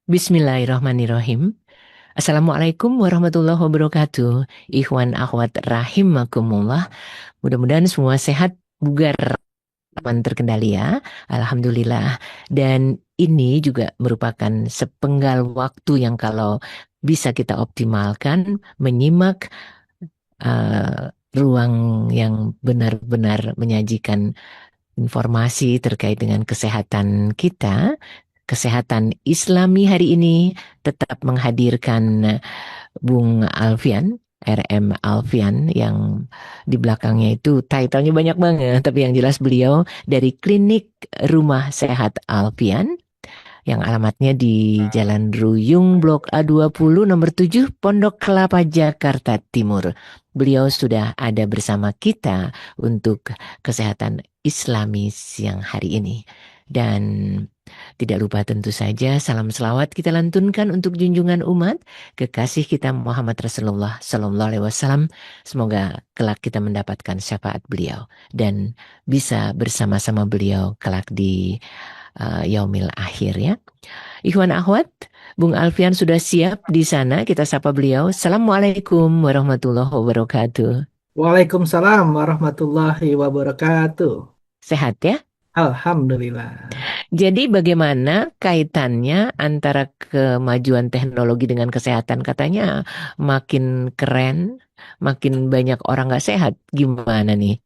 Bismillahirrahmanirrahim. Assalamualaikum warahmatullahi wabarakatuh. Ikhwan akhwat rahimakumullah. Mudah-mudahan semua sehat, bugar, aman terkendali ya. Alhamdulillah. Dan ini juga merupakan sepenggal waktu yang kalau bisa kita optimalkan menyimak ruang yang benar-benar menyajikan informasi terkait dengan kesehatan kita. Kesehatan Islami hari ini tetap menghadirkan Bung Alfian, RM Alfian yang di belakangnya itu title-nya banyak banget, tapi yang jelas beliau dari Klinik Rumah Sehat Alfian yang alamatnya di Jalan Ruyung Blok A20 nomor 7 Pondok Kelapa Jakarta Timur. Beliau sudah ada bersama kita untuk kesehatan Islami siang hari ini. Dan tidak lupa tentu saja salam selawat kita lantunkan untuk junjungan umat kekasih kita Muhammad Rasulullah Sallallahu Alaihi Wasallam. Semoga kelak kita mendapatkan syafaat beliau dan bisa bersama-sama beliau kelak di yaumil akhir ya. Ikhwan akhwat, Bung Alfian sudah siap di sana. Kita sapa beliau. Assalamualaikum warahmatullahi wabarakatuh. Waalaikumsalam warahmatullahi wabarakatuh. Sehat ya? Alhamdulillah. Jadi bagaimana kaitannya antara kemajuan teknologi dengan kesehatan? Katanya makin keren, makin banyak orang nggak sehat. Gimana nih?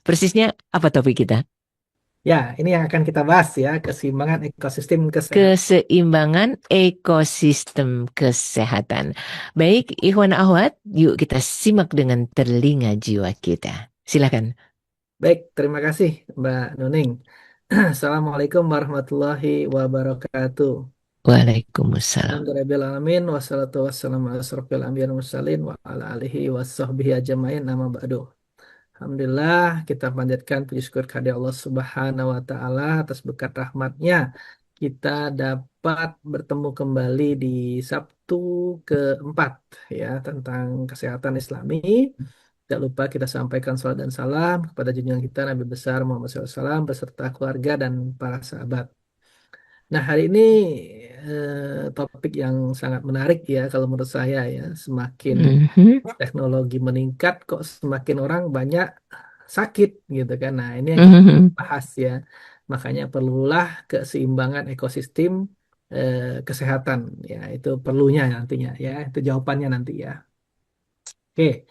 Persisnya apa topik kita? Ya, ini yang akan kita bahas ya, keseimbangan ekosistem kesehatan. Keseimbangan ekosistem kesehatan. Baik, Ikhwan Ahwat, yuk kita simak dengan telinga jiwa kita. Silakan. Baik, terima kasih Mbak Nuning. Assalamualaikum warahmatullahi wabarakatuh. Waalaikumsalam. Alhamdulillahirrahmanirrahim. Wassalatu wassalamu ala asrofil anbiya wal mursalin wa ala alihi wa sahbihi ajmain nama ba'du. Alhamdulillah kita panjatkan puji syukur kepada Allah Subhanahu wa taala atas berkat rahmatnya kita dapat bertemu kembali di Sabtu keempat ya tentang kesehatan Islami. Tidak lupa kita sampaikan salam dan salam kepada junjungan kita Nabi besar Muhammad SAW beserta keluarga dan para sahabat. Nah, hari ini topik yang sangat menarik ya kalau menurut saya ya. Semakin Mhm, teknologi meningkat kok semakin orang banyak sakit gitu kan. Nah, ini yang kita mhm. bahas ya. Makanya perlulah keseimbangan ekosistem kesehatan ya. Itu perlunya nantinya ya. Itu jawabannya nanti ya. Oke.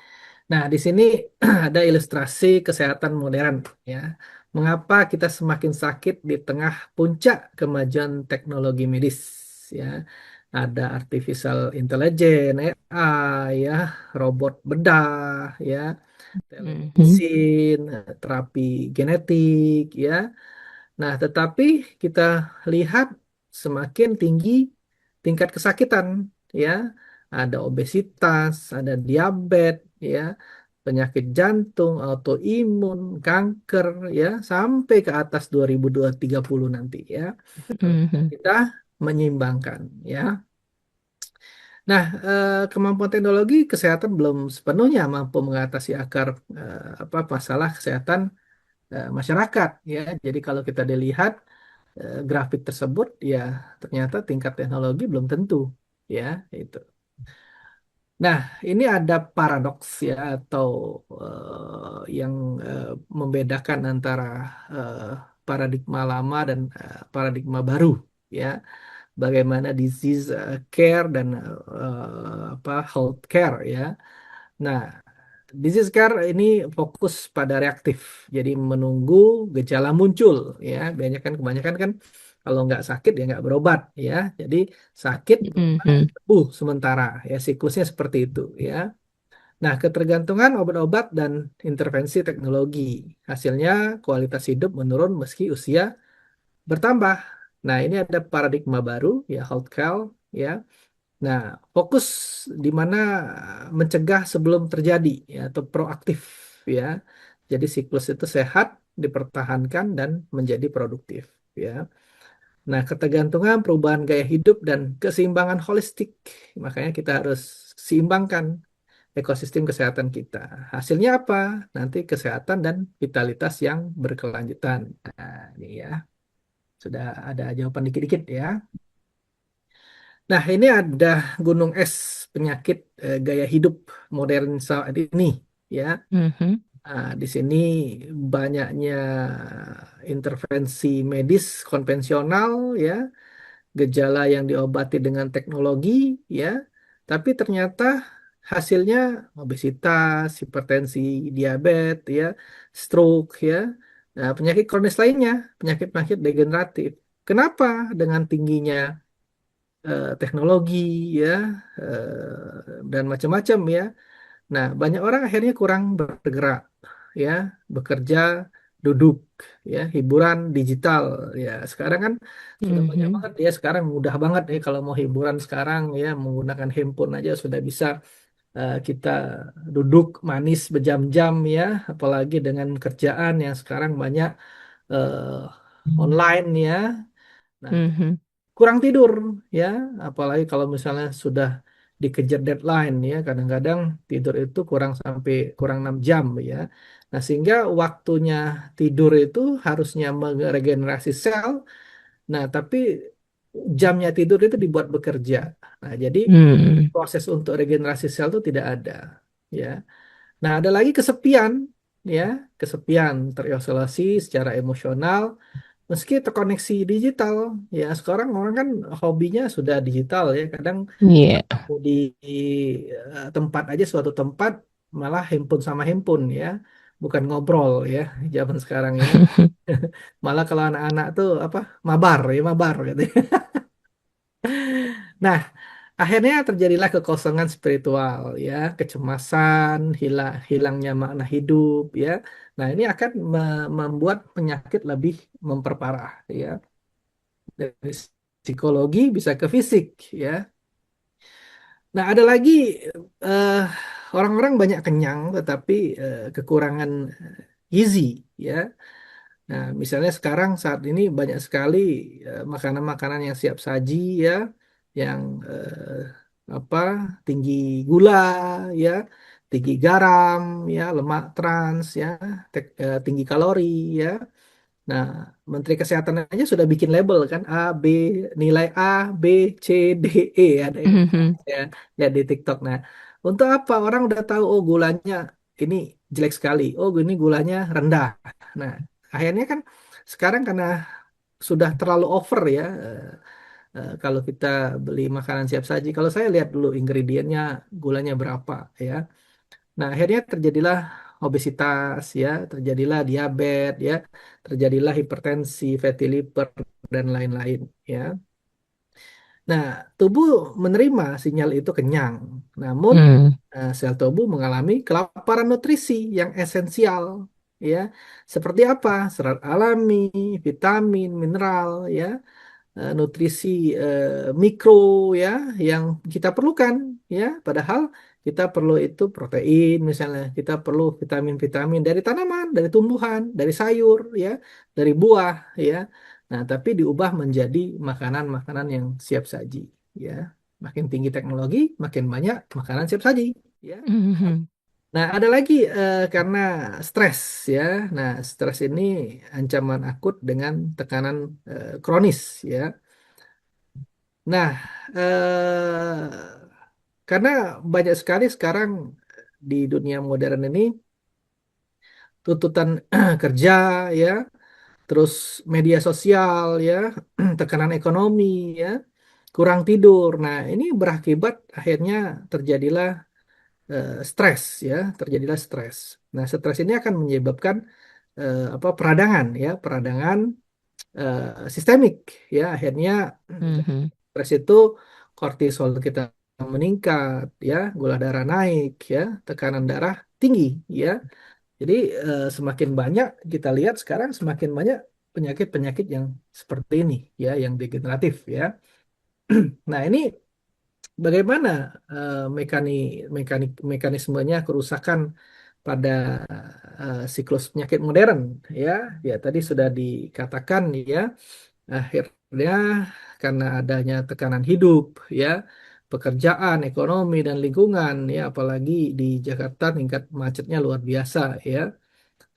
Nah, di sini ada ilustrasi kesehatan modern ya. Mengapa kita semakin sakit di tengah puncak kemajuan teknologi medis ya. Ada artificial intelligence, AI ya, robot bedah ya, Mhm. telemedicine, terapi genetik ya. Nah, tetapi kita lihat semakin tinggi tingkat kesakitan ya. Ada obesitas, ada diabetes ya, penyakit jantung, autoimun, kanker ya, sampai ke atas 2230 nanti ya. Kalau Mhm. kita menyeimbangkan ya. Nah, kemampuan teknologi kesehatan belum sepenuhnya mampu mengatasi akar apa masalah kesehatan masyarakat ya. Jadi kalau kita dilihat grafik tersebut ya ternyata tingkat teknologi belum tentu ya itu. Nah, ini ada paradoks ya atau yang membedakan antara eh, paradigma lama dan paradigma baru ya. Bagaimana disease care dan apa health care ya. Nah, disease care ini fokus pada reaktif, jadi menunggu gejala muncul ya. Kebanyakan kan kalau nggak sakit ya nggak berobat ya. Jadi sakit berobat Mhm. sembuh sementara ya siklusnya seperti itu ya. Nah, ketergantungan obat-obat dan intervensi teknologi hasilnya kualitas hidup menurun meski usia bertambah. Nah, ini ada paradigma baru ya healthcare ya. Nah, fokus di mana mencegah sebelum terjadi ya atau proaktif ya. Jadi siklus itu sehat, dipertahankan dan menjadi produktif ya. Nah, ketergantungan perubahan gaya hidup dan keseimbangan holistik. Makanya kita harus seimbangkan ekosistem kesehatan kita. Hasilnya apa? Nanti kesehatan dan vitalitas yang berkelanjutan. Nah, ini ya. Sudah ada jawaban dikit-dikit ya. Nah, ini ada gunung es penyakit gaya hidup modern saat ini, ya. Mhm. Di sini banyaknya intervensi medis konvensional, ya, gejala yang diobati dengan teknologi, ya, tapi ternyata hasilnya obesitas, hipertensi, diabetes, ya, stroke, ya, nah, penyakit kronis lainnya, penyakit-penyakit degeneratif. Kenapa? Dengan tingginya teknologi, ya, dan macam-macam, ya. Nah, banyak orang akhirnya kurang bergerak, ya, bekerja, duduk, ya, hiburan digital, ya. Sekarang kan sudah banyak Mhm. banget, ya. Sekarang mudah banget, ya, kalau mau hiburan sekarang, ya, menggunakan handphone aja sudah bisa kita duduk manis berjam-jam, ya. Apalagi dengan kerjaan yang sekarang banyak online, ya. Nah, Mhm. kurang tidur, ya, apalagi kalau misalnya sudah dikejar deadline, ya, kadang-kadang tidur itu kurang 6 jam, ya. Nah, sehingga waktunya tidur itu harusnya meregenerasi sel, nah, tapi jamnya tidur itu dibuat bekerja. Nah, jadi Mhm. proses untuk regenerasi sel itu tidak ada, ya. Nah, ada lagi kesepian, ya, kesepian terisolasi secara emosional. Meski terkoneksi digital, ya, sekarang orang kan hobinya sudah digital, ya. Kadang Iya. ketemu di tempat aja, suatu tempat malah handphone sama handphone, ya, bukan ngobrol, ya, zaman sekarang, ya. Malah kalau anak-anak tuh apa, mabar, ya, mabar gitu. Nah, akhirnya terjadilah kekosongan spiritual, ya, kecemasan, hilangnya makna hidup, ya. Nah, ini akan membuat penyakit lebih memperparah, ya. Dari psikologi bisa ke fisik, ya. Nah, ada lagi eh, orang-orang banyak kenyang tetapi kekurangan gizi, ya. Nah, misalnya sekarang saat ini banyak sekali makanan-makanan yang siap saji, ya, yang apa, tinggi gula, ya, tinggi garam, ya, lemak trans, ya, tinggi kalori, ya. Nah, Menteri Kesehatan aja sudah bikin label kan, nilai A, B, C, D, E, ada yang Mhm. saya lihat di TikTok. Nah, untuk apa? Orang udah tahu, oh, gulanya ini jelek sekali, oh, ini gulanya rendah. Nah, akhirnya kan sekarang karena sudah terlalu over, ya, kalau kita beli makanan siap saji, kalau saya lihat dulu ingredientnya, gulanya berapa, ya. Nah, akhirnya terjadilah obesitas, ya, terjadilah diabetes, ya, terjadilah hipertensi, fatty liver, dan lain-lain, ya. Nah, tubuh menerima sinyal itu kenyang, namun Mhm. sel tubuh mengalami kelaparan nutrisi yang esensial, ya. Seperti apa? Serat alami, vitamin, mineral, ya, nutrisi mikro, ya, yang kita perlukan, ya, padahal kita perlu itu protein, misalnya kita perlu vitamin-vitamin dari tanaman, dari tumbuhan, dari sayur, ya, dari buah, ya. Nah, tapi diubah menjadi makanan-makanan yang siap saji, ya. Makin tinggi teknologi, makin banyak makanan siap saji, ya. Mhm. Nah, ada lagi karena stres, ya. Nah, stres ini ancaman akut dengan tekanan kronis, ya. Nah, karena banyak sekali sekarang di dunia modern ini tuntutan kerja, ya, terus media sosial, ya, tekanan ekonomi, ya, kurang tidur. Nah, ini berakibat akhirnya terjadilah stres, ya, terjadilah stres. Nah, stres ini akan menyebabkan apa, peradangan, ya, peradangan sistemik, ya. Akhirnya Mhm. stres itu kortisol kita meningkat, ya, gula darah naik, ya, tekanan darah tinggi, ya. Jadi semakin banyak kita lihat sekarang, semakin banyak penyakit-penyakit yang seperti ini, ya, yang degeneratif, ya. Nah, ini bagaimana mekanismenya kerusakan pada siklus penyakit modern, ya. Ya, tadi sudah dikatakan, ya. Akhirnya karena adanya tekanan hidup, ya, pekerjaan, ekonomi, dan lingkungan, ya, apalagi di Jakarta tingkat macetnya luar biasa, ya.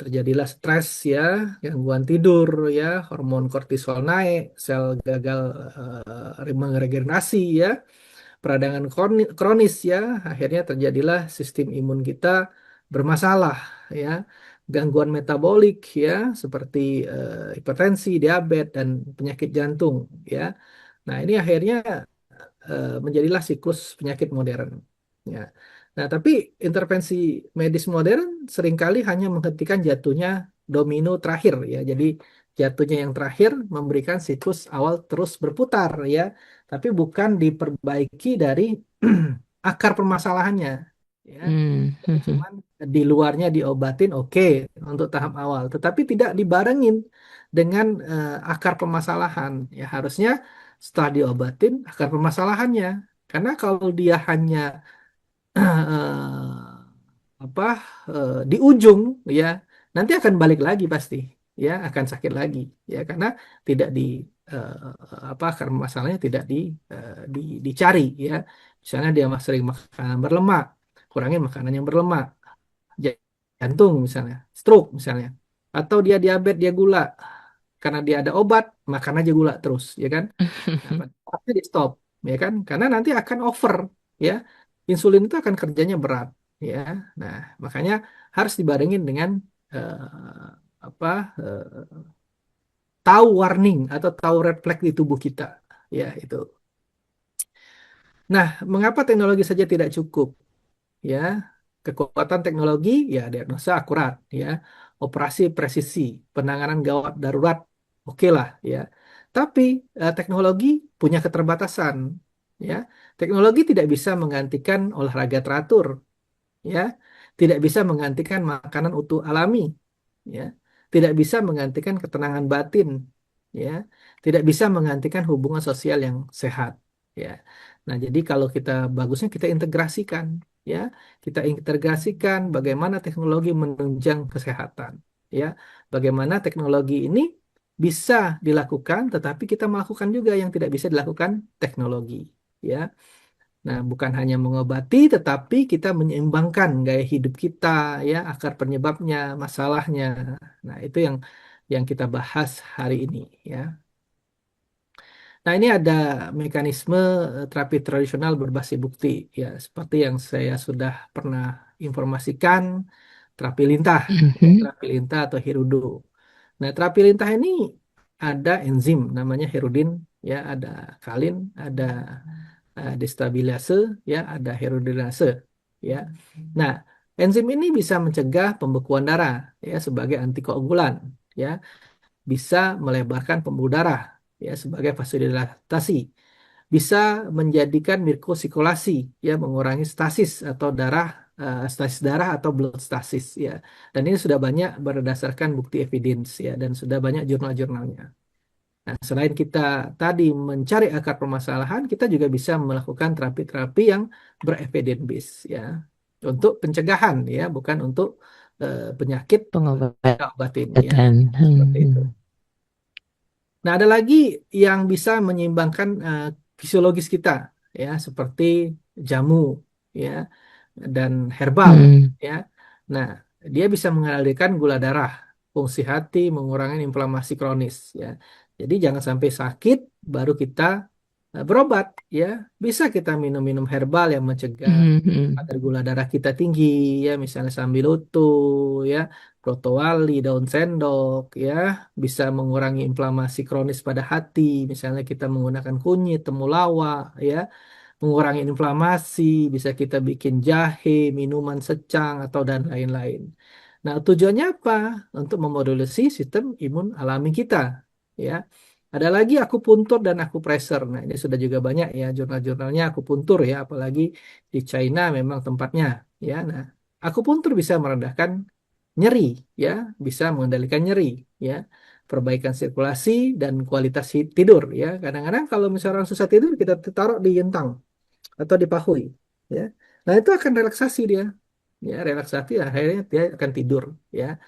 terjadilah stres ya, gangguan tidur ya, hormon kortisol naik, sel gagal meregenerasi ya, peradangan kronis ya, akhirnya terjadilah sistem imun kita bermasalah ya, gangguan metabolik ya, seperti hipertensi, diabetes dan penyakit jantung ya. Nah, ini akhirnya menjadilah siklus penyakit modern. Ya. Nah, tapi intervensi medis modern seringkali hanya menghentikan jatuhnya domino terakhir ya. Jadi jatuhnya yang terakhir memberikan siklus awal terus berputar ya, tapi bukan diperbaiki dari akar permasalahannya ya. Hmm, Jadi cuman di luarnya diobatin oke untuk tahap awal, tetapi tidak dibarengin dengan akar permasalahan ya. Harusnya setelah diobatin akar permasalahannya. Karena kalau dia hanya apa di ujung ya, nanti akan balik lagi pasti ya, akan sakit lagi ya, karena tidak di apa akar masalahnya tidak dicari ya. Misalnya dia sering makan berlemak, kurangi makanan yang berlemak, jantung misalnya, stroke misalnya, atau dia diabetes, dia gula, karena dia ada obat makan aja gula terus ya kan. Nah, pasti di stop ya kan, karena nanti akan over ya. Insulin itu akan kerjanya berat ya. Nah, makanya harus dibarengin dengan apa tahu warning atau tahu red flag di tubuh kita ya itu. Nah, mengapa teknologi saja tidak cukup ya? Kekuatan teknologi ya, diagnosa akurat ya, operasi presisi, penanganan gawat darurat oke lah ya. Tapi teknologi punya keterbatasan ya. Teknologi tidak bisa menggantikan olahraga teratur ya, tidak bisa menggantikan makanan utuh alami ya, tidak bisa menggantikan ketenangan batin ya, tidak bisa menggantikan hubungan sosial yang sehat ya. Nah, jadi kalau kita bagusnya kita integrasikan ya, kita integrasikan bagaimana teknologi menunjang kesehatan ya, bagaimana teknologi ini bisa dilakukan tetapi kita melakukan juga yang tidak bisa dilakukan teknologi ya. Nah, bukan hanya mengobati, tetapi kita menyeimbangkan gaya hidup kita, ya, akar penyebabnya, masalahnya. Nah, itu yang kita bahas hari ini, ya. Nah, ini ada mekanisme terapi tradisional berbasis bukti, ya, seperti yang saya sudah pernah informasikan, terapi lintah, ya, mhm, terapi lintah atau hirudo. Nah, terapi lintah ini ada enzim namanya hirudin, ya, ada kalin, ada destabilase ya, ada hyaluronase ya. Nah, enzim ini bisa mencegah pembekuan darah ya sebagai antikoagulan ya, bisa melebarkan pembuluh darah ya sebagai vasodilatasi, bisa menjadikan mirkosirkulasi ya, mengurangi stasis atau stasis darah atau blood stasis ya. Dan ini sudah banyak berdasarkan bukti evidence ya, dan sudah banyak jurnal-jurnalnya. Nah, selain kita tadi mencari akar permasalahan, kita juga bisa melakukan terapi-terapi yang berevidence base ya, untuk pencegahan ya, bukan untuk penyakit kita obatin ya, pengobatan. seperti itu. Mhm. Nah, ada lagi yang bisa menyeimbangkan fisiologis kita ya, seperti jamu ya dan herbal Hmm, ya. Nah, dia bisa mengendalikan gula darah, fungsi hati, mengurangi inflamasi kronis ya. Jadi jangan sampai sakit baru kita berobat ya. Bisa kita minum-minum herbal yang mencegah mhm, kadar gula darah kita tinggi ya, misalnya sambilutu ya, protowali, daun sendok ya, bisa mengurangi inflamasi kronis pada hati, misalnya kita menggunakan kunyit, temulawak ya, mengurangi inflamasi, bisa kita bikin jahe, minuman secang, atau dan lain-lain. Nah, tujuannya apa? Untuk memodulasi sistem imun alami kita, ya. Ada lagi akupuntur dan akupressor. Nah, ini sudah juga banyak ya jurnal-jurnalnya akupuntur ya, apalagi di China memang tempatnya, ya. Nah, akupuntur bisa merendahkan nyeri, ya, bisa mengendalikan nyeri, ya, perbaikan sirkulasi dan kualitas tidur, ya. Kadang-kadang kalau misalnya orang susah tidur, kita taruh di yentang atau dipahui ya. Nah, itu akan relaksasi dia. Ya, relaksasi akhirnya dia akan tidur ya.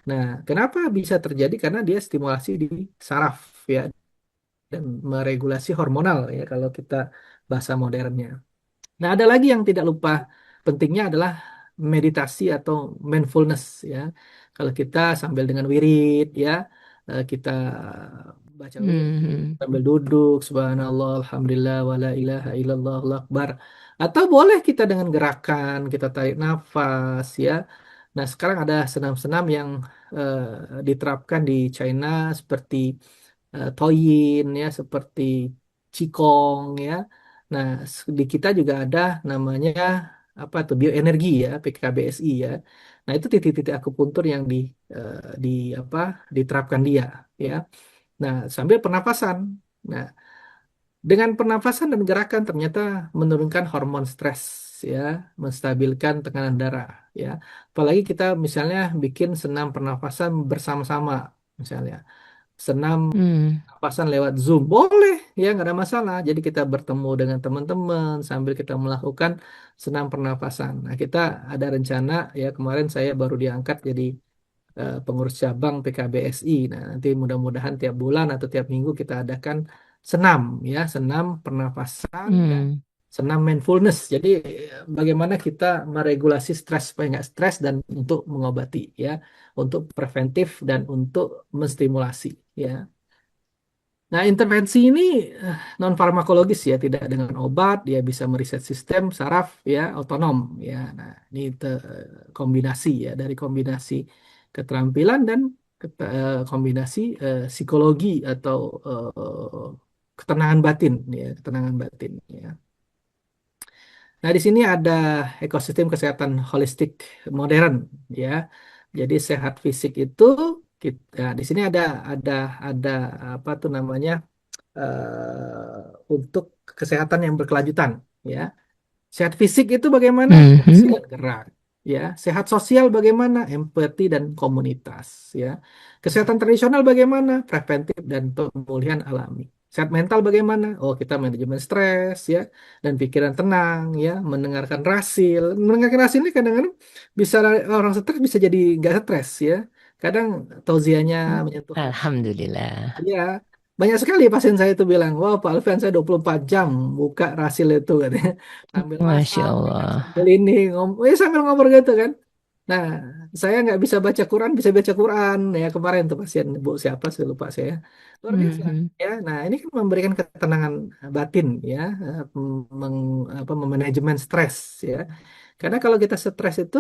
Nah, kenapa bisa terjadi? Karena dia stimulasi di saraf ya, dan meregulasi hormonal ya kalau kita bahasa modernnya. Nah, ada lagi yang tidak lupa pentingnya adalah meditasi atau mindfulness ya. Kalau kita sambil dengan wirid ya, kita baca wirid Mhm. sambil duduk, subhanallah, alhamdulillah, wala ilaha illallah, Allahu akbar. Atau boleh kita dengan gerakan, kita tarik nafas ya. Nah, sekarang ada senam-senam yang diterapkan di China seperti Toyin ya, seperti Qigong ya. Nah, di kita juga ada namanya apa tuh bioenergi ya, PKBSI ya. Nah, itu titik-titik akupuntur yang di apa diterapkan dia ya. Nah, sambil pernapasan. Nah, dengan pernapasan dan gerakan ternyata menurunkan hormon stres ya, menstabilkan tekanan darah ya. Apalagi kita misalnya bikin senam pernapasan bersama-sama misalnya. Senam Hmm. pasan lewat Zoom boleh ya nggak ada masalah jadi kita bertemu dengan teman-teman sambil kita melakukan senam pernapasan. Nah kita ada rencana ya kemarin saya baru diangkat jadi pengurus cabang PKBSI. Nah nanti mudah-mudahan tiap bulan atau tiap minggu kita adakan senam ya senam pernapasan dan Hmm. senam mindfulness. Jadi bagaimana kita meregulasi stres supaya nggak stres dan untuk mengobati ya untuk preventif dan untuk menstimulasi ya. Nah, intervensi ini non farmakologis ya, tidak dengan obat, dia bisa meriset sistem saraf ya otonom ya. Nah, ini kombinasi ya dari kombinasi keterampilan dan kombinasi psikologi atau ketenangan batin ya, ketenangan batin ya. Nah, di sini ada ekosistem kesehatan holistik modern ya. Jadi sehat fisik itu kita di sini ada apa tuh namanya untuk kesehatan yang berkelanjutan ya. Sehat fisik itu bagaimana? Fungsi Mhm. dan gerak ya. Sehat sosial bagaimana? Empati dan komunitas ya. Kesehatan tradisional bagaimana? Preventif dan pemulihan alami. Sehat mental bagaimana? Oh, kita manajemen stres ya dan pikiran tenang ya, mendengarkan rasil. Mendengarkan rasil ini kadang-kadang bisa orang stres bisa jadi nggak stres ya. Kadang tauziahnya menyentuh hati. Alhamdulillah. Iya, banyak sekali pasien saya itu bilang, wah Pak Alfian saya 24 jam buka rasil itu katanya. Sambil Masya masak, ya, Allah. sambil ini, sambil ngobrol gitu kan. Nah, saya nggak bisa baca Quran, bisa baca Quran. Ya kemarin tuh pasien Bu siapa, saya lupa saya. Luar biasa. Mhm. Ya, nah ini kan memberikan ketenangan batin ya, memanajemen stres ya. Karena kalau kita stres itu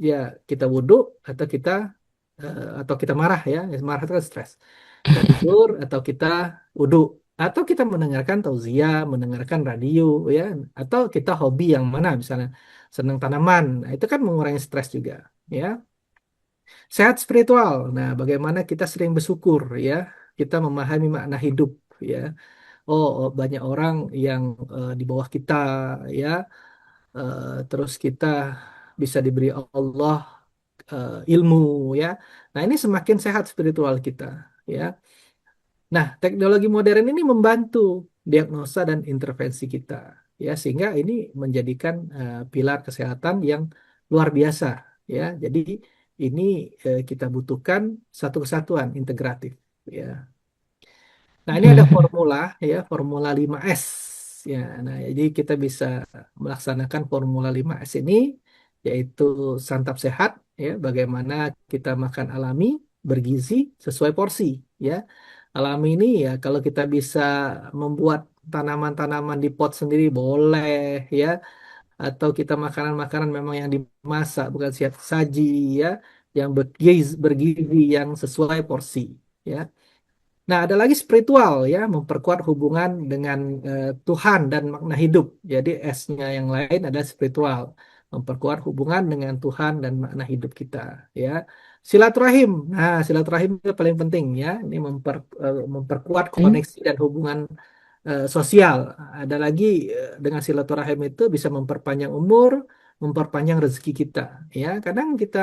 ya kita wudhu atau kita marah ya, marah itu kan stres. Kita tidur atau kita wudhu atau kita mendengarkan tauziah, mendengarkan radio ya, atau kita hobi yang mana misalnya senang tanaman. Nah, itu kan mengurangi stres juga ya. Sehat spiritual. Nah, bagaimana kita sering bersyukur ya. Kita memahami makna hidup ya. Oh, banyak orang yang di bawah kita ya. Terus kita bisa diberi Allah ilmu ya. Nah, ini semakin sehat spiritual kita ya. Nah, teknologi modern ini membantu diagnosa dan intervensi kita, ya, sehingga ini menjadikan pilar kesehatan yang luar biasa, ya. Jadi ini kita butuhkan satu kesatuan integratif, ya. Nah, ini ada Mhm. formula, ya, formula 5S, ya. Nah, jadi kita bisa melaksanakan formula 5S ini, yaitu santap sehat, ya, bagaimana kita makan alami, bergizi, sesuai porsi, ya. Alami ini ya kalau kita bisa membuat tanaman-tanaman di pot sendiri boleh ya atau kita makanan-makanan memang yang dimasak bukan siap saji ya yang bergizi yang sesuai porsi ya. Nah, ada lagi spiritual ya, memperkuat hubungan dengan Tuhan dan makna hidup. Jadi S-nya yang lain ada spiritual, memperkuat hubungan dengan Tuhan dan makna hidup kita ya. Silaturahim. Nah, silaturahim itu paling penting ya. Ini memperkuat koneksi dan hubungan sosial. Ada lagi dengan silaturahim itu bisa memperpanjang umur, memperpanjang rezeki kita ya. Kadang kita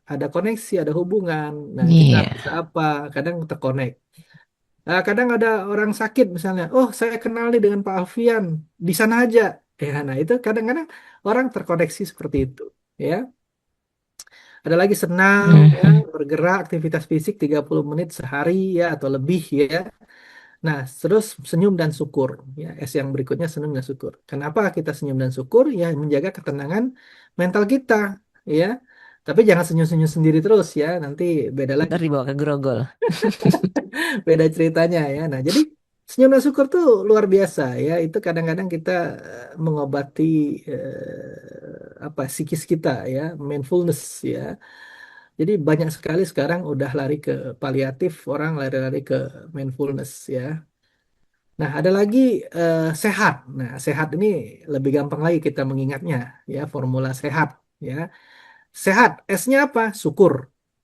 ada koneksi, ada hubungan. Nah, kita Iya. bisa apa? Kadang terkonek. Kadang ada orang sakit misalnya, oh saya kenal nih dengan Pak Alfian, di sana aja. Ya, nah itu kadang-kadang orang terkoneksi seperti itu. Ya, ada lagi senam, ya, Mhm. bergerak, aktivitas fisik 30 menit sehari ya atau lebih ya. Nah, terus senyum dan syukur. Ya, S yang berikutnya senyum dan syukur. Kenapa kita senyum dan syukur? Ya, menjaga ketenangan mental kita. Ya, Tapi jangan senyum-senyum sendiri terus ya, nanti beda lagi, Ntar dibawa ke grogol. beda ceritanya ya. Nah, jadi senyum dan syukur tuh luar biasa ya. Itu kadang-kadang kita mengobati apa psikis kita ya, mindfulness ya. Jadi banyak sekali sekarang udah lari ke paliatif, orang lari-lari ke mindfulness ya. Nah, ada lagi sehat. Nah, sehat ini lebih gampang lagi kita mengingatnya ya, formula sehat ya. Sehat, S-nya apa? Syukur.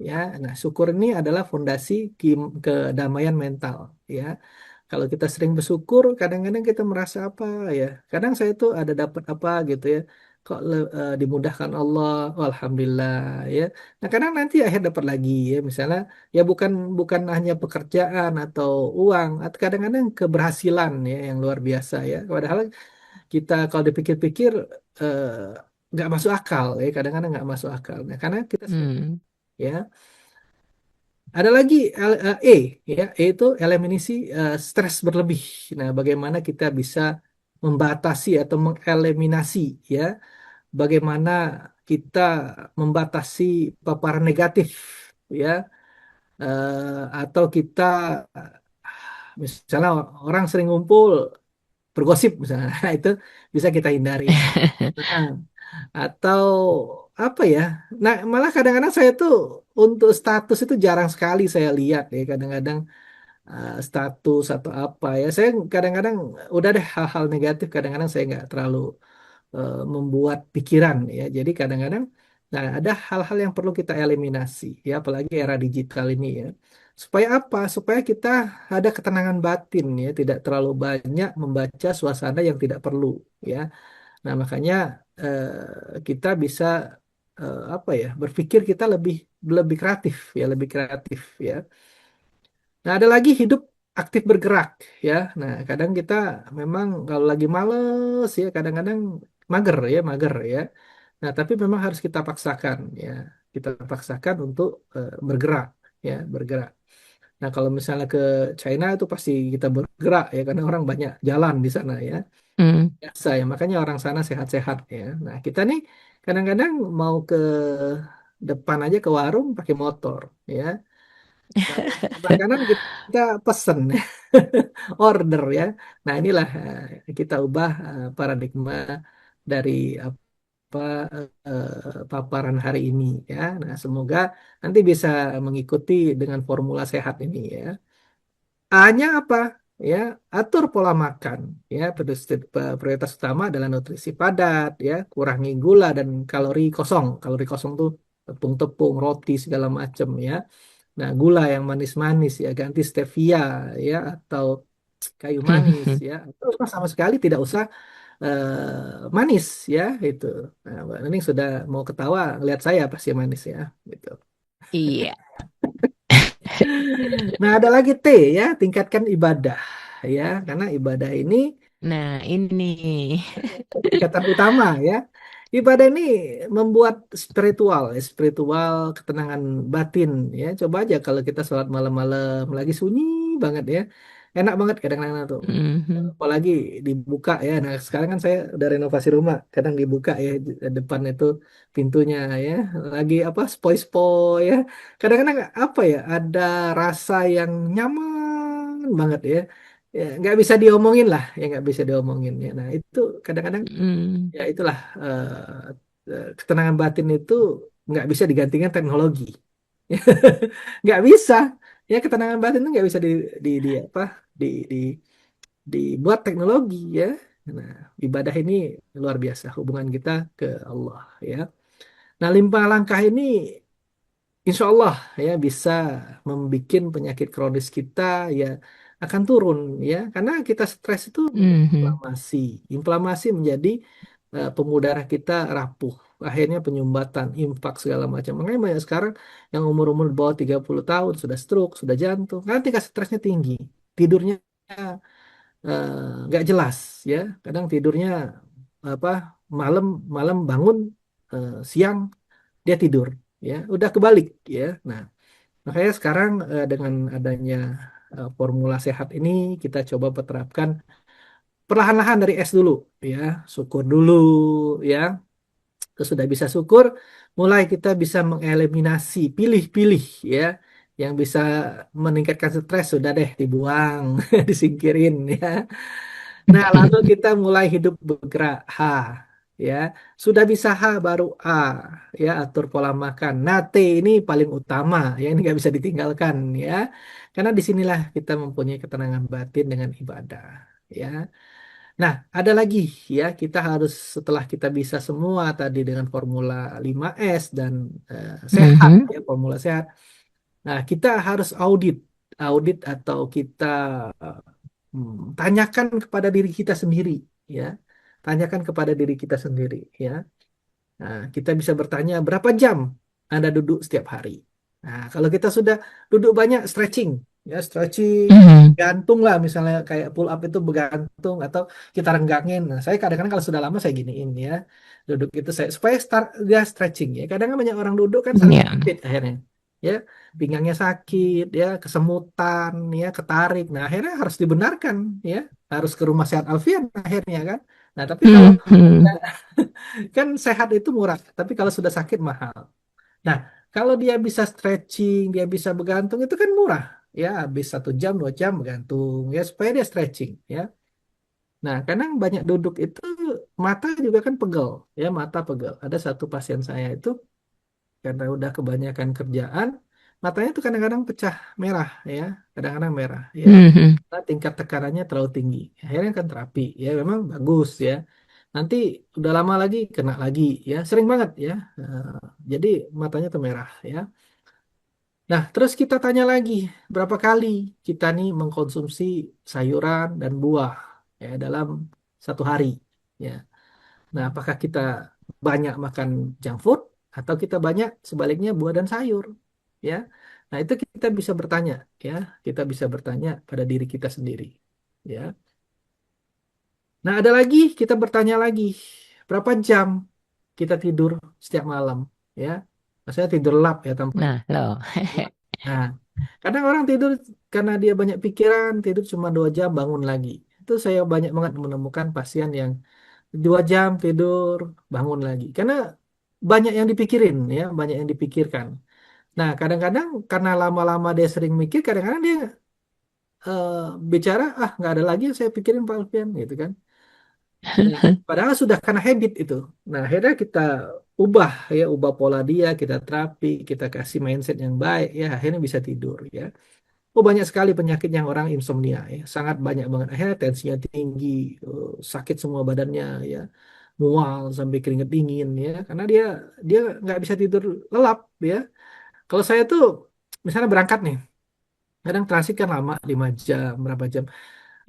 Ya, nah syukur ini adalah fondasi kedamaian mental. Ya, kalau kita sering bersyukur, kadang-kadang kita merasa apa ya? Kadang saya tuh ada dapat apa gitu ya. Kok dimudahkan Allah, oh, alhamdulillah ya. Nah, kadang nanti akhir dapat lagi ya, misalnya ya bukan bukan hanya pekerjaan atau uang, atau kadang-kadang keberhasilan ya yang luar biasa ya. Padahal kita kalau dipikir-pikir eh, nggak masuk akal ya kadang-kadang nggak masuk akal nah karena kita sering Hmm. ya ada lagi E ya E itu eliminasi stres berlebih. Nah bagaimana kita bisa membatasi atau mengeliminasi ya bagaimana kita membatasi paparan negatif ya atau kita misalnya orang sering ngumpul bergosip misalnya nah, itu bisa kita hindarin. Nah, atau apa ya? Nah, malah kadang-kadang saya tuh untuk status itu jarang sekali saya lihat ya. Kadang-kadang status atau apa ya. Saya kadang-kadang udah deh hal-hal negatif. Kadang-kadang saya nggak terlalu membuat pikiran ya. Jadi kadang-kadang, nah ada hal-hal yang perlu kita eliminasi ya. Apalagi era digital ini ya. Supaya apa? Supaya kita ada ketenangan batin ya. Tidak terlalu banyak membaca suasana yang tidak perlu ya. Nah, makanya kita bisa apa ya, berpikir kita lebih lebih kreatif ya, lebih kreatif ya. Nah, ada lagi hidup aktif bergerak ya. Nah, kadang kita memang kalau lagi males ya, kadang-kadang mager ya. Nah, tapi memang harus kita paksakan ya. Kita paksakan untuk bergerak ya, bergerak. Nah, kalau misalnya ke China itu pasti kita bergerak ya, karena orang banyak jalan di sana ya Hmm. biasa ya makanya orang sana sehat-sehat ya nah kita nih kadang-kadang mau ke depan aja ke warung pakai motor ya kalau makanan kita pesen order ya nah inilah kita ubah paradigma dari apa paparan hari ini ya nah semoga nanti bisa mengikuti dengan formula sehat ini ya A-nya apa? Ya, atur pola makan. Ya, prioritas utama adalah nutrisi padat, ya, kurangi gula dan kalori kosong. Kalori kosong tuh tepung-tepung, roti segala macam, ya. Nah, gula yang manis-manis ya ganti stevia, ya, atau kayu manis, ya. Terus sama sekali tidak usah manis, ya, itu. Nah, Mbak Nening sudah mau ketawa, lihat saya pasti manis, ya, gitu. Iya. Nah, ada lagi T ya, tingkatkan ibadah ya, karena ibadah ini Nah, ini. tingkatan utama ya. Ibadah ini membuat spiritual, ya, spiritual ketenangan batin ya. Coba aja kalau kita sholat malam-malam lagi sunyi banget ya. Enak banget kadang-kadang tuh. Mhm. Apalagi dibuka ya. Nah, sekarang kan saya udah renovasi rumah, kadang dibuka ya di depan itu pintunya ya. Lagi apa spoi-spoi ya. Kadang-kadang apa ya, ada rasa yang nyaman banget ya. Ya, nggak bisa diomongin lah, ya nggak bisa diomongin ya. Nah, itu kadang-kadang Hmm. ya itulah ketenangan batin itu nggak bisa digantikan teknologi. Nggak bisa. Ya ketenangan batin itu nggak bisa di apa di dibuat teknologi ya. Nah, ibadah ini luar biasa hubungan kita ke Allah ya. Nah, 5 langkah ini insya Allah ya bisa membuat penyakit kronis kita ya akan turun ya karena kita stres itu Mhm. inflamasi. Inflamasi menjadi pembuluh darah kita rapuh. Akhirnya penyumbatan, impak segala macam. Makanya banyak sekarang yang umur-umur di bawah 30 tahun sudah stroke, sudah jantung. Karena tingkat stresnya tinggi. Tidurnya eh, nggak jelas ya kadang tidurnya apa malam malam bangun siang dia tidur ya udah kebalik ya nah makanya sekarang dengan adanya formula sehat ini kita coba terapkan perlahan-lahan dari S dulu ya syukur dulu ya Terus sudah bisa syukur, mulai kita bisa mengeliminasi, pilih-pilih ya, yang bisa meningkatkan stres sudah deh dibuang, disingkirin ya. Nah, lalu kita mulai hidup bergerak H ya. Sudah bisa H baru A ya, atur pola makan. Nah, T ini paling utama ya, ini nggak bisa ditinggalkan ya. Karena disinilah kita mempunyai ketenangan batin dengan ibadah ya. Nah, ada lagi ya, kita harus setelah kita bisa semua tadi dengan formula 5S dan sehat Mhm. ya, formula sehat. Nah, kita harus audit, audit atau kita tanyakan kepada diri kita sendiri ya. Tanyakan kepada diri kita sendiri ya. Nah, kita bisa bertanya berapa jam Anda duduk setiap hari. Nah, kalau kita sudah duduk banyak stretching, ya stretching, Mhm. gantung lah misalnya kayak pull up itu bergantung atau kita renggangin. Nah, saya kadang-kadang kalau sudah lama saya giniin ya, duduk itu saya supaya start dia stretching ya. Kadang kan banyak orang duduk kan Ya. sakit akhirnya, ya pinggangnya sakit, ya kesemutan, ya ketarik. Nah, akhirnya harus dibenarkan, ya harus ke rumah sehat Alfian akhirnya kan. Nah, tapi kalau Mhm. kan sehat itu murah, tapi kalau sudah sakit mahal. Nah, kalau dia bisa stretching, dia bisa bergantung itu kan murah. Ya, habis 1 jam, 2 jam bergantung ya supaya dia stretching ya. Nah, kadang banyak duduk itu mata juga kan pegel ya, mata pegel. Ada satu pasien saya itu karena udah kebanyakan kerjaan, matanya tuh kadang-kadang pecah merah ya, kadang-kadang merah ya. Mhm. Nah, tingkat tekanannya terlalu tinggi. Akhirnya kan terapi ya memang bagus ya. Nanti udah lama lagi kena lagi ya, sering banget ya. Jadi matanya tuh merah ya. Nah, terus kita tanya lagi, berapa kali kita nih mengkonsumsi sayuran dan buah ya dalam 1 hari ya. Nah, apakah kita banyak makan junk food atau kita banyak sebaliknya buah dan sayur ya. Nah, itu kita bisa bertanya ya, kita bisa bertanya pada diri kita sendiri ya. Nah, ada lagi kita bertanya lagi, berapa jam kita tidur setiap malam ya. Maksudnya tidur lap ya tanpa. Nah, loh. Nah, kadang orang tidur karena dia banyak pikiran, tidur cuma 2 jam bangun lagi. Itu saya banyak banget menemukan pasien yang 2 jam tidur bangun lagi. Karena banyak yang dipikirin ya, banyak yang dipikirkan. Nah, kadang-kadang karena lama-lama dia sering mikir, kadang-kadang dia eh, bicara, ah nggak ada lagi yang saya pikirin Pak Alfian, gitu kan. Nah, padahal sudah karena habit itu. Nah, akhirnya kita ubah ya, ubah pola dia, kita terapi, kita kasih mindset yang baik ya, akhirnya bisa tidur ya. Oh, banyak sekali penyakit yang orang insomnia ya, sangat banyak banget. Akhirnya tensinya tinggi, sakit semua badannya ya, mual sampai keringat dingin ya, karena dia dia nggak bisa tidur lelap ya. Kalau saya tuh misalnya berangkat nih, kadang transit kan lama 5 jam, berapa jam,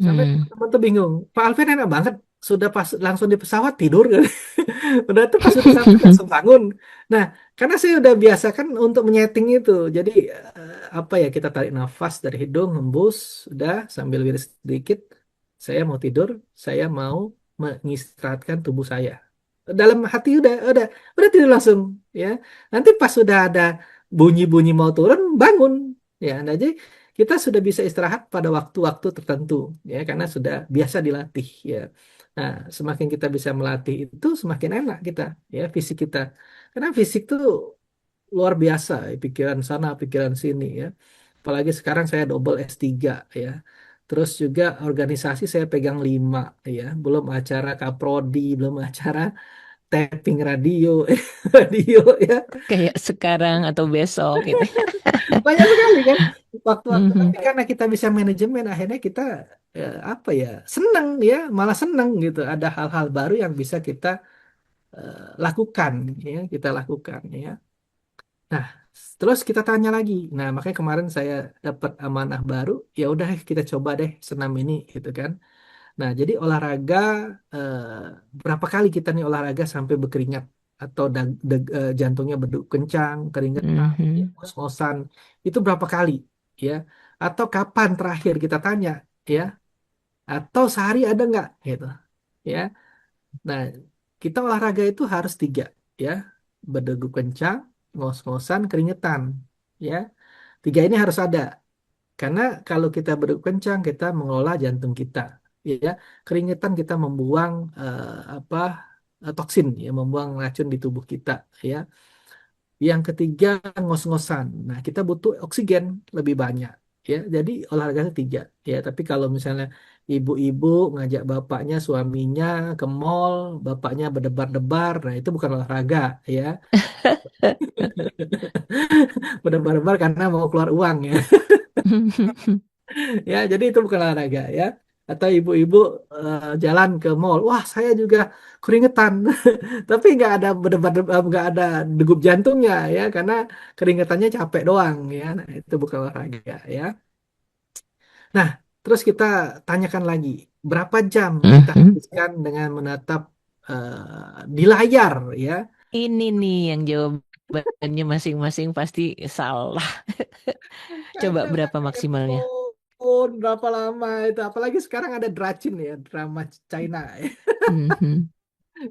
sampai Hmm. teman-teman tuh bingung. Pak Alvin enak banget, sudah pas langsung di pesawat tidur kan. Udah tuh pas sudah sampai langsung bangun. Nah, karena saya udah biasa kan untuk menyeting itu. Jadi apa ya, kita tarik nafas dari hidung, hembus, udah sambil wiris sedikit. Saya mau tidur, saya mau mengistirahatkan tubuh saya. Dalam hati udah tidur langsung ya. Nanti pas sudah ada bunyi-bunyi mau turun, bangun ya. Nah, jadi kita sudah bisa istirahat pada waktu-waktu tertentu ya, karena sudah biasa dilatih ya. Nah, semakin kita bisa melatih itu, semakin enak kita ya, fisik kita. Karena fisik tuh luar biasa, ya, pikiran sana, pikiran sini ya. Apalagi sekarang saya double S3 ya. Terus juga organisasi saya pegang 5 ya. Belum acara kaprodi, belum acara tapping radio, radio ya. Kayak sekarang atau besok gitu. Banyak sekali kan waktu-waktu. Tapi Mhm. karena kita bisa manajemen, akhirnya kita apa ya, seneng ya, malah seneng gitu. Ada hal-hal baru yang bisa kita lakukan ya, kita lakukan ya. Nah, terus kita tanya lagi. Nah, makanya kemarin saya dapat amanah baru, ya udah kita coba deh senam ini gitu kan. Nah, jadi olahraga eh, berapa kali kita nih olahraga sampai berkeringat atau jantungnya berdegup kencang, keringetan, ya, Mhm. ngos-ngosan. Itu berapa kali ya? Atau kapan terakhir kita tanya ya? Atau sehari ada nggak gitu ya? Nah, kita olahraga itu harus 3 ya. Berdegup kencang, ngos-ngosan, keringetan ya. 3 ini harus ada. Karena kalau kita berdegup kencang, kita mengelola jantung kita, ya. Keringetan kita membuang apa? toksin, ya, membuang racun di tubuh kita, ya. Yang ketiga, ngos-ngosan. Nah, kita butuh oksigen lebih banyak, ya. Jadi olahraga itu tiga, ya. Tapi kalau misalnya ibu-ibu ngajak bapaknya, suaminya ke mall, bapaknya berdebar-debar, nah itu bukan olahraga, ya. Berdebar-debar karena mau keluar uang, ya. Ya, jadi itu bukan olahraga, ya. Atau ibu-ibu jalan ke mall, wah saya juga keringetan, tapi nggak ada berdebar-debar, nggak ada degup jantungnya, ya, karena keringetannya capek doang, ya. Nah, itu bukan olahraga, ya. Nah, terus kita tanyakan lagi, berapa jam kita Mhm. habiskan dengan menatap di layar, ya? Ini nih yang jawabannya masing-masing pasti salah. Coba Kaca berapa pakai maksimalnya? handphone berapa lama itu? Apalagi sekarang ada Dracin, ya, drama China. Mhm.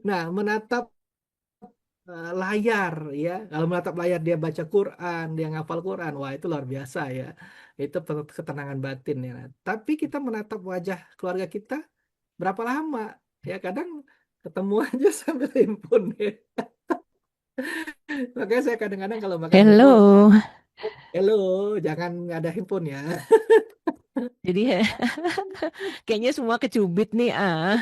Nah, menatap layar, ya. Kalau menatap layar dia baca Quran, dia ngafal Quran, wah itu luar biasa, ya. Itu ketenangan batin, ya. Nah, tapi kita menatap wajah keluarga kita berapa lama? Ya kadang ketemu aja sambil handphone, ya. Makanya saya kadang-kadang kalau makan siang, Hello. hello, jangan ada handphone, ya. Jadi kayaknya semua kecubit nih ah.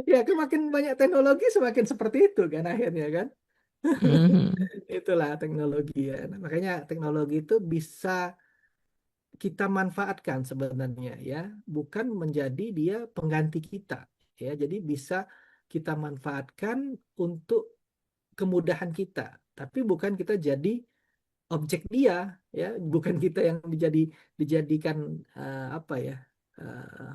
Ya, makin banyak teknologi semakin seperti itu kan akhirnya kan. Mhm. Itulah teknologi, ya. Nah, makanya teknologi itu bisa kita manfaatkan sebenarnya, ya, bukan menjadi dia pengganti kita, ya. Jadi bisa kita manfaatkan untuk kemudahan kita, tapi bukan kita jadi objek dia, ya, bukan kita yang dijadikan apa ya, eh,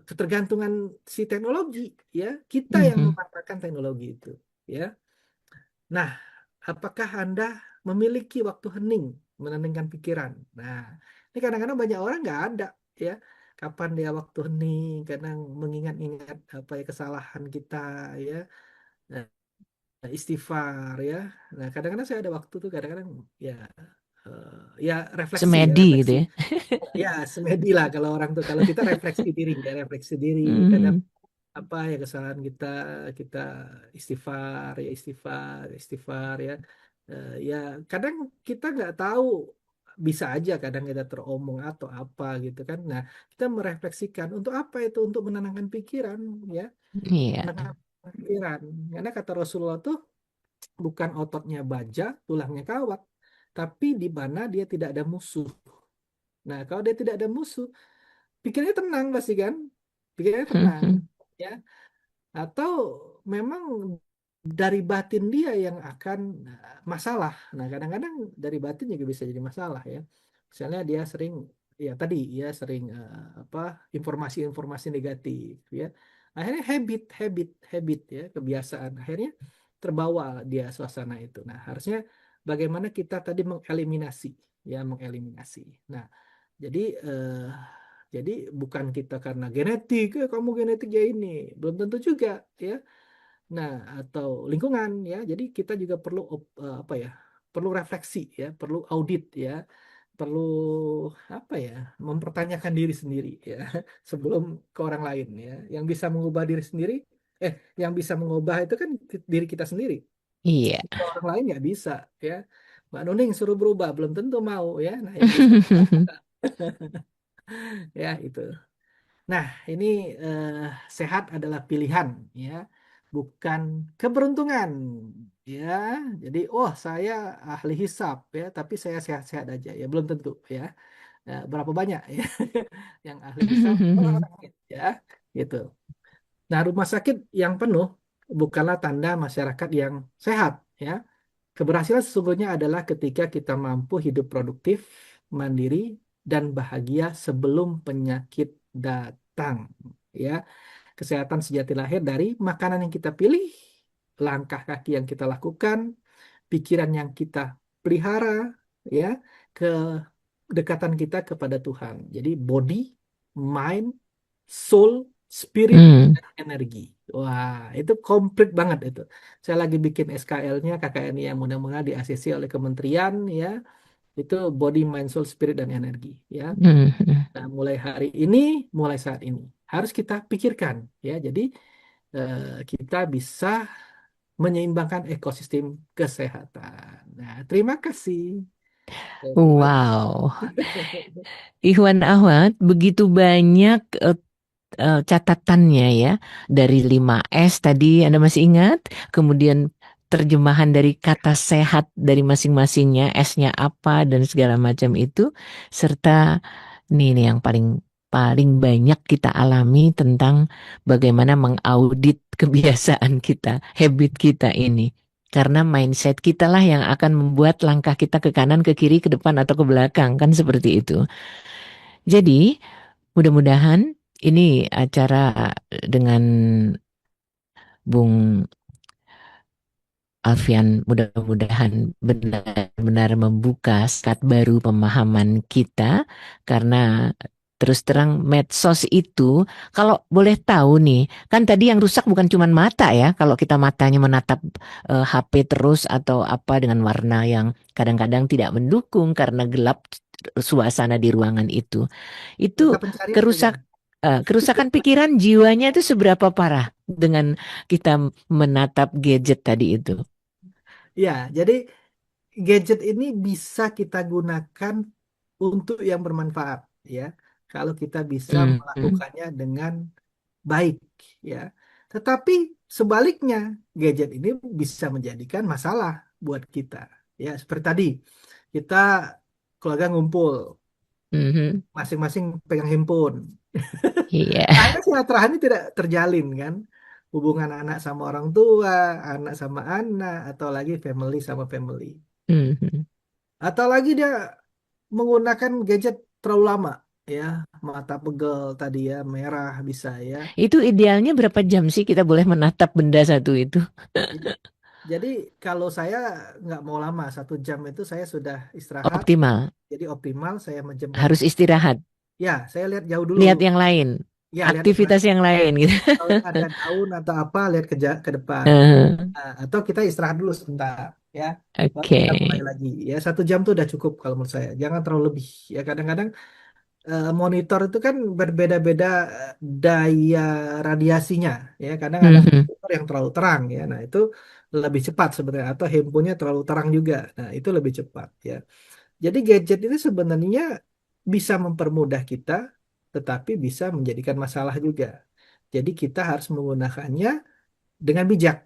ketergantungan si teknologi, ya, kita yang Mhm. memanfaatkan teknologi itu, ya. Nah, apakah Anda memiliki waktu hening menenangkan pikiran? Nah, ini kadang-kadang banyak orang nggak ada, ya. Kapan dia waktu hening, kadang mengingat-ingat apa ya kesalahan kita, ya. Nah, istighfar, ya. Nah, kadang-kadang saya ada waktu tuh, kadang-kadang ya, eh, ya refleksi, ya, Semedi gitu refleksi. ya. Ya, semedi lah kalau orang tuh. Kalau kita refleksi diri, ya, refleksi diri. Kadang Mhm. apa ya kesalahan kita, kita istighfar, ya, istighfar, istighfar, ya. Ya kadang kita nggak tahu, bisa aja kadang kita teromong atau apa gitu kan. Nah, kita merefleksikan untuk apa itu, untuk menenangkan pikiran, ya, Iya. menenangkan pikiran. Karena kata Rasulullah tuh bukan ototnya baja, tulangnya kawat, tapi di mana dia tidak ada musuh. Nah, kalau dia tidak ada musuh, pikirnya tenang pasti kan, pikirnya tenang, Mhm. ya. Atau memang dari batin dia yang akan masalah. Nah, kadang-kadang dari batin juga bisa jadi masalah, ya. Misalnya dia sering, ya tadi, ya sering apa, informasi-informasi negatif, ya. Akhirnya habit, ya, kebiasaan. Akhirnya terbawa dia suasana itu. Nah, harusnya bagaimana kita tadi mengeliminasi, ya, mengeliminasi. Nah, jadi jadi bukan kita karena genetik, kamu genetiknya ini, belum tentu juga, ya. Nah, atau lingkungan, ya. Jadi kita juga perlu apa ya? Perlu refleksi, ya, perlu audit, ya. Perlu apa ya? Mempertanyakan diri sendiri, ya, sebelum ke orang lain, ya. Yang bisa mengubah diri sendiri, eh yang bisa mengubah itu kan diri kita sendiri. Iya. Ke orang lain nggak bisa, ya. Mbak Nuning suruh berubah, belum tentu mau, ya. Nah, yang bisa ya itu. Nah, ini eh, sehat adalah pilihan, ya, bukan keberuntungan, ya. Jadi, oh saya ahli hisab, ya, tapi saya sehat-sehat aja, ya, belum tentu, ya. Berapa banyak, ya, yang ahli hisab orang-orang sakit, ya, gitu. Nah, rumah sakit yang penuh bukanlah tanda masyarakat yang sehat, ya. Keberhasilan sesungguhnya adalah ketika kita mampu hidup produktif, mandiri, dan bahagia sebelum penyakit datang. Ya, kesehatan sejati lahir dari makanan yang kita pilih, langkah kaki yang kita lakukan, pikiran yang kita pelihara, ya, kedekatan kita kepada Tuhan. Jadi body, mind, soul, spirit, Hmm. dan energi. Wah, itu komplit banget itu. Saya lagi bikin SKL-nya KKNI yang mudah-mudahan di ACC oleh kementerian, ya. Itu body, mind, soul, spirit, dan energi, ya. Mhm. Nah, mulai hari ini, mulai saat ini. harus kita pikirkan ya. Jadi kita bisa menyeimbangkan ekosistem kesehatan. Nah, terima kasih. Terima- Wow, Ikhwan Ahmad, begitu banyak catatannya ya dari 5S tadi Anda masih ingat? Kemudian terjemahan dari kata sehat dari masing-masingnya, S-nya apa dan segala macam itu, serta ini yang paling paling banyak kita alami tentang bagaimana mengaudit kebiasaan kita, habit kita ini. Karena mindset kita lah yang akan membuat langkah kita ke kanan, ke kiri, ke depan, atau ke belakang, kan seperti itu. Jadi, mudah-mudahan ini acara dengan Bung Alfian mudah-mudahan benar-benar membuka sekat baru pemahaman kita karena terus terang medsos itu kalau boleh tahu nih kan tadi yang rusak bukan cuma mata ya kalau kita matanya menatap HP terus atau apa dengan warna yang kadang-kadang tidak mendukung karena gelap suasana di ruangan itu Mata pencarian saja. kerusakan pikiran jiwanya itu seberapa parah dengan kita menatap gadget tadi itu. Ya, jadi gadget ini bisa kita gunakan untuk yang bermanfaat ya. Kalau kita bisa Mhm. melakukannya dengan baik ya. Tetapi sebaliknya, gadget ini bisa menjadikan masalah buat kita. Ya, seperti tadi, kita keluarga ngumpul, Mhm. masing-masing pegang handphone. Iya. Akhirnya silaturahmi tidak terjalin kan. Hubungan anak sama orang tua, anak sama anak, atau lagi family sama family. Mhm. Atau lagi dia menggunakan gadget terlalu lama ya, mata pegel tadi ya, merah bisa ya. Itu idealnya berapa jam sih kita boleh menatap benda satu itu? Jadi, jadi kalau saya nggak mau lama, 1 jam itu saya sudah istirahat. Optimal. Jadi optimal saya menjemkan Harus mata. istirahat. Ya, saya lihat jauh dulu. Lihat yang lain. Ya, lihat yang Aktivitas lain. yang lain gitu. Kalau ada daun atau apa, lihat ke depan. Eh, Nah, atau kita istirahat dulu sebentar, ya. Baru Oke. kita mulai lagi. Ya, 1 jam itu udah cukup kalau menurut saya. Jangan terlalu lebih. Ya, kadang-kadang monitor itu kan berbeda-beda daya radiasinya. Ya, kadang ada Mhm. monitor yang terlalu terang, ya. Nah, itu lebih cepat sebenarnya. Atau handphonenya terlalu terang juga. Nah, itu lebih cepat, ya. Jadi gadget ini sebenarnya bisa mempermudah kita, tetapi bisa menjadikan masalah juga. Jadi kita harus menggunakannya dengan bijak.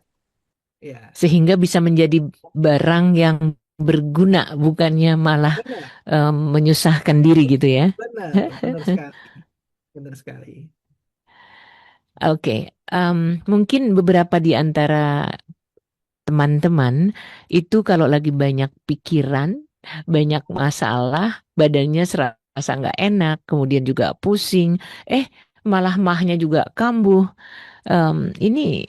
Ya, Sehingga bisa menjadi barang yang berguna, bukannya malah benar, menyusahkan diri gitu ya. benar, benar sekali, benar sekali. Oke, mungkin beberapa di antara teman-teman itu kalau lagi banyak pikiran, banyak masalah, badannya serasa nggak enak, kemudian juga pusing, malah mahnya juga kambuh. Ini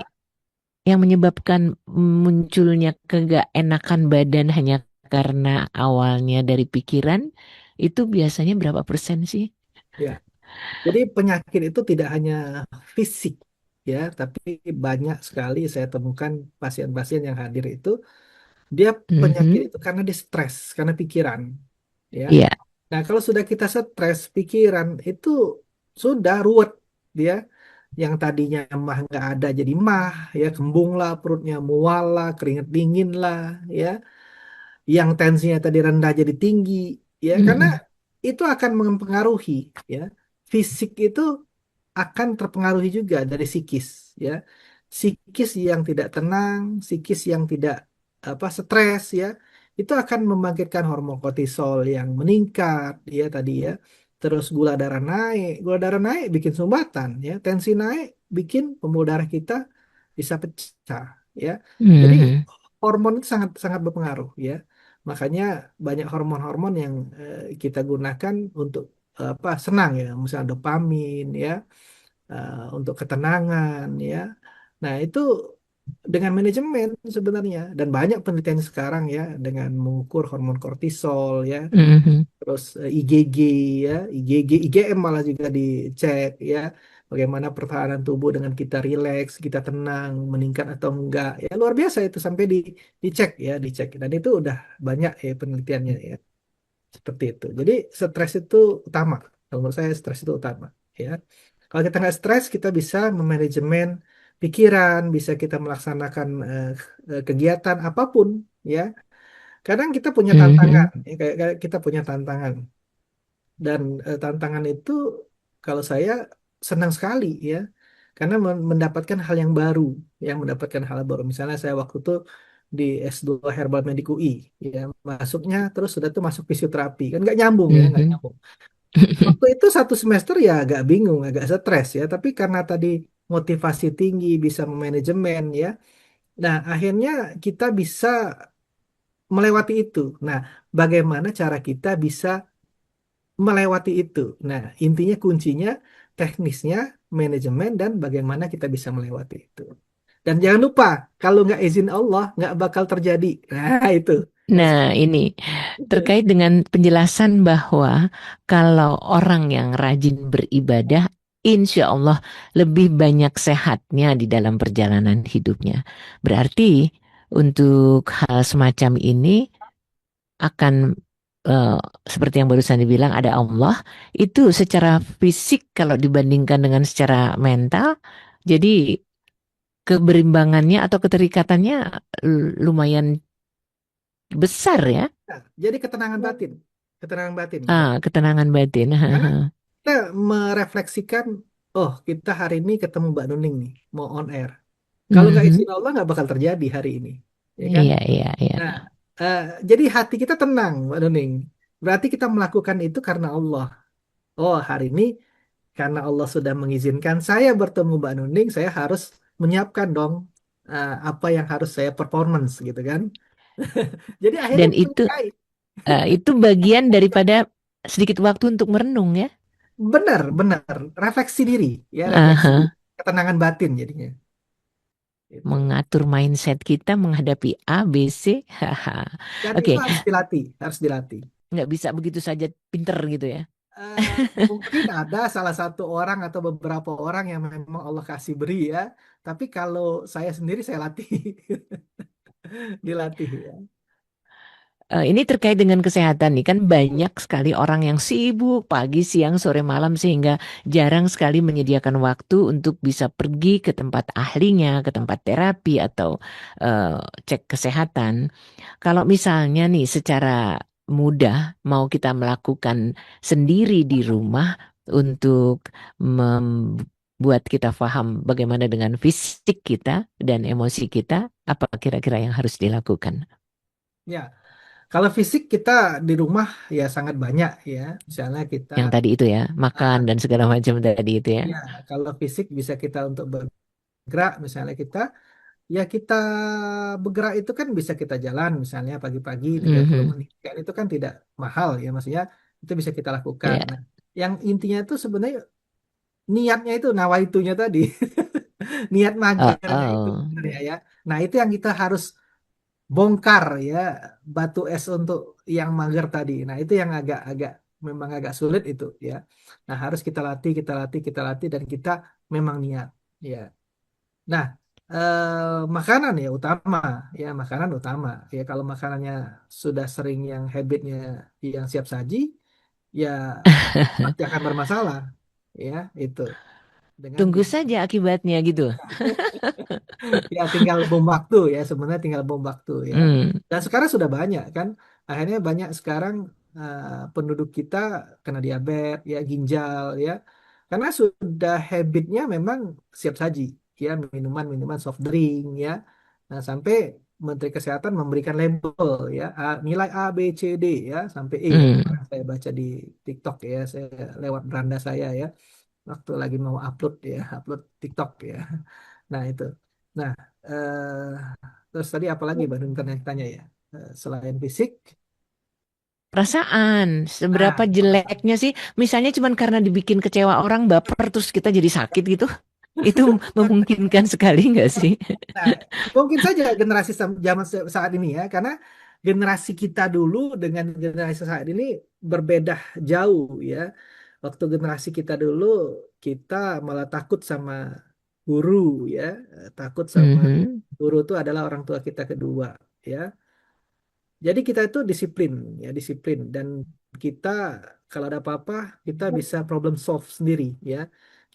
yang menyebabkan munculnya kegak enakan badan hanya karena awalnya dari pikiran, itu biasanya berapa persen sih? Ya, jadi penyakit itu tidak hanya fisik, ya, tapi banyak sekali saya temukan pasien-pasien yang hadir itu dia penyakit Mhm. itu karena dia stres, karena pikiran, ya. Iya. Nah, kalau sudah kita stres, pikiran itu sudah ruwet dia. Yang tadinya mah nggak ada jadi mah, ya kembung lah perutnya, mual lah, keringat dingin lah, ya. Yang tensinya tadi rendah jadi tinggi, ya karena Mhm. itu akan mempengaruhi, ya. Fisik itu akan terpengaruhi juga dari psikis, ya. Psikis yang tidak tenang, psikis yang tidak apa stres, ya, itu akan membangkitkan hormon kortisol yang meningkat, ya tadi ya. Terus gula darah naik bikin sumbatan, ya. Tensi naik bikin pembuluh darah kita bisa pecah, ya. Jadi Mhm. hormon itu sangat sangat berpengaruh, ya. Makanya banyak hormon-hormon yang kita gunakan untuk apa senang ya, misalnya dopamin ya, untuk ketenangan ya. Nah, itu dengan manajemen sebenarnya dan banyak penelitian sekarang ya dengan mengukur hormon kortisol ya, Mhm. terus IgG ya, IgM malah juga dicek ya. Bagaimana pertahanan tubuh dengan kita rileks, kita tenang, meningkat atau enggak. Ya luar biasa itu sampai dicek ya, dicek. Dan itu udah banyak ya penelitiannya ya. Seperti itu. Jadi stres itu utama. Kalau menurut saya stres itu utama ya. Kalau kita nggak stres, kita bisa memanajemen pikiran, bisa kita melaksanakan kegiatan apapun, ya. Kadang kita punya tantangan, Mhm. ya, kayak kita punya tantangan. Dan tantangan itu kalau saya senang sekali ya, karena mendapatkan hal yang baru, yang mendapatkan hal baru. Misalnya saya waktu itu di S2 Herbal Medic UI, ya masuknya terus sudah tuh masuk fisioterapi, kan nggak nyambung ya, nggak Mhm. nyambung. Waktu itu satu semester ya agak bingung, agak stres ya, tapi karena tadi motivasi tinggi, bisa memanajemen ya, nah akhirnya kita bisa melewati itu. Nah, bagaimana cara kita bisa melewati itu. Nah, intinya kuncinya teknisnya, manajemen, dan bagaimana kita bisa melewati itu. Dan jangan lupa, kalau nggak izin Allah, nggak bakal terjadi. Nah, itu. Harus. Nah, ini terkait dengan penjelasan bahwa kalau orang yang rajin beribadah, insya Allah lebih banyak sehatnya di dalam perjalanan hidupnya. Berarti untuk hal semacam ini akan eh, seperti yang barusan dibilang ada Allah, itu secara fisik kalau dibandingkan dengan secara mental, jadi keberimbangannya atau keterikatannya lumayan besar ya. Nah, jadi ketenangan batin. Ketenangan batin. Ya. Ketenangan batin. Karena kita merefleksikan, oh kita hari ini ketemu Mbak Nuning nih, mau on air. Kalau nggak Mhm. izin Allah, nggak bakal terjadi hari ini. Ya kan? Iya, iya, iya. Nah, eh, jadi hati kita tenang, Mbak Nuning. Berarti kita melakukan itu karena Allah. Oh, hari ini karena Allah sudah mengizinkan saya bertemu Mbak Nuning, saya harus menyiapkan dong apa yang harus saya performance gitu kan. Jadi akhirnya Dan menyukai. itu bagian daripada sedikit waktu untuk merenung ya. Benar, benar. Refleksi diri, ya refleksi Aha. diri. Ketenangan batin jadinya. Itu. Mengatur mindset kita menghadapi A, B, C. Haha. Dan itu Oke, harus dilatih, harus dilatih. nggak bisa begitu saja pinter gitu ya. Eh, Mungkin ada salah satu orang atau beberapa orang yang memang Allah kasih beri ya. Tapi kalau saya sendiri saya latih, dilatih ya. Ini terkait dengan kesehatan nih kan banyak sekali orang yang sibuk pagi, siang, sore, malam sehingga jarang sekali menyediakan waktu untuk bisa pergi ke tempat ahlinya, ke tempat terapi atau cek kesehatan. Kalau misalnya nih secara mudah mau kita melakukan sendiri di rumah untuk membuat kita paham bagaimana dengan fisik kita dan emosi kita, apa kira-kira yang harus dilakukan? Ya, kalau fisik kita di rumah ya sangat banyak ya. Misalnya kita, Yang tadi itu ya, makan ah, dan segala macam tadi itu ya. ya kalau fisik bisa kita untuk bergerak, misalnya kita, ya kita bergerak itu kan bisa kita jalan, misalnya pagi-pagi 30 Mhm. menit. Kan itu kan tidak mahal ya, maksudnya itu bisa kita lakukan. Ya. Nah, yang intinya itu sebenarnya niatnya itu nawaitunya tadi, niat Oh, magernya itu oh. sebenarnya ya. Nah, itu yang kita harus bongkar ya, batu es untuk yang mager tadi. Nah, itu yang agak-agak memang agak sulit itu ya. Nah, harus kita latih, kita latih, kita latih dan kita memang niat ya. Nah, makanan ya utama ya, makanan utama. Ya kalau makanannya sudah sering yang habitnya yang siap saji ya pasti akan bermasalah ya itu dengan Tunggu saja akibatnya gitu. ya tinggal bom waktu ya, sebenarnya tinggal bom waktu ya. Hmm. Dan sekarang sudah banyak kan, akhirnya banyak sekarang penduduk kita kena diabetes ya, ginjal ya, karena sudah habitnya memang siap saji ya, minuman-minuman soft drink ya. Nah, sampai Menteri Kesehatan memberikan label ya, nilai A B C D ya sampai E ya. Hmm. Kemarin saya baca di TikTok ya, saya lewat beranda saya ya waktu lagi mau upload ya, upload TikTok ya. Nah, itu. Nah, terus tadi apalagi Mbak Dunkan yang tanya ya? Selain fisik, Perasaan, seberapa nah, perasaan. jeleknya sih? Misalnya cuman karena dibikin kecewa orang baper terus kita jadi sakit gitu. Itu memungkinkan sekali nggak sih? Nah, mungkin saja generasi zaman saat ini ya, karena generasi kita dulu dengan generasi saat ini berbeda jauh ya. Waktu generasi kita dulu, kita malah takut sama guru ya, takut sama Mhm. guru itu adalah orang tua kita kedua ya. Jadi kita itu disiplin ya, disiplin dan kita kalau ada apa-apa kita bisa problem solve sendiri ya.